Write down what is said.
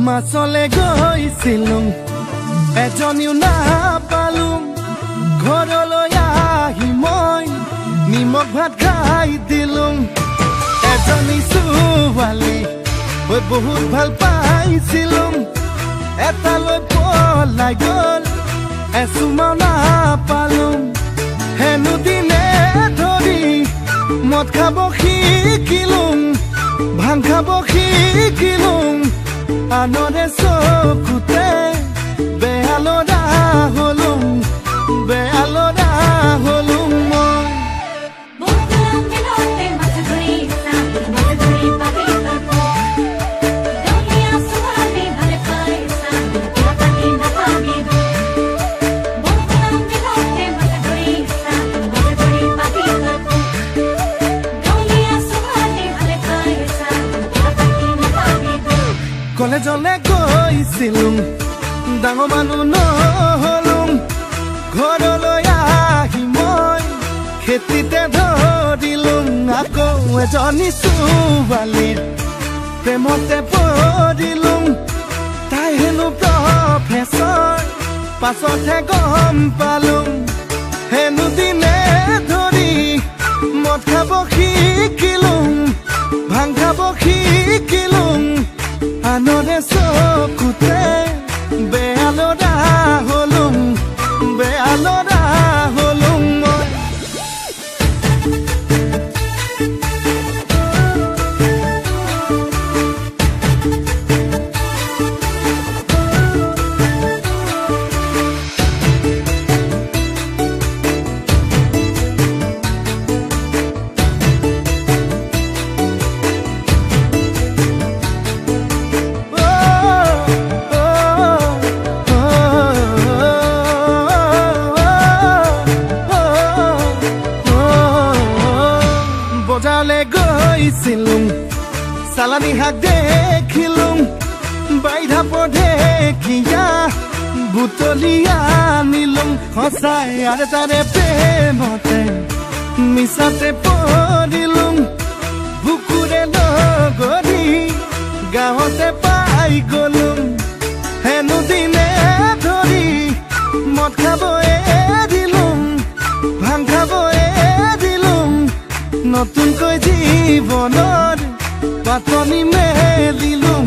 মাছলে গৈছিলুং এজনীও নাপালুং ঘৰলৈ আহি মই নিমখ ভাত খাই দিলুং এজনী ছোৱালী মই বহুত ভাল পাইছিলুং এটালৈ পলাই গ'ল এচুমাও নাপালুং হেনো দিনে ধৰি মদ খাব শিকিলুং ভাং খাব শিকিলুং আনৰে চকুতে বেয়ালৰা হলুং মই কলেজলে গৈছিলুং ডাঙৰ মানুহ নহলুং ঘৰলৈ আহি মই খেতিতে ধৰিলুং আকৌ এজনী ছোৱালীৰ প্ৰেমতে পৰিলুং তাই হেনো প্ৰফেচৰ পাছতহে গম পালুং হেনো দিনে ধৰি মদ খাব শিকিলুং ভাং খাব শিকিলুং আনৰে চকুতে বেয়ালৰা হলুং মই বজাৰলে গৈছিলুং চালানী শাক দেখিলুং বাইধা পঢেকিয়া বুটলি আনিলুং সঁচাই আৰু তাৰে প্ৰেমতে মিছাতে পৰিলুং বুকুৰে লগৰি গাঁৱতে পাই গ'লুং হেনো দিনে ধৰি মদ খাব এৰিলুং ভাং খাব এৰিলুং নতুনকৈ জীৱনৰ পাতনি মেলিলুং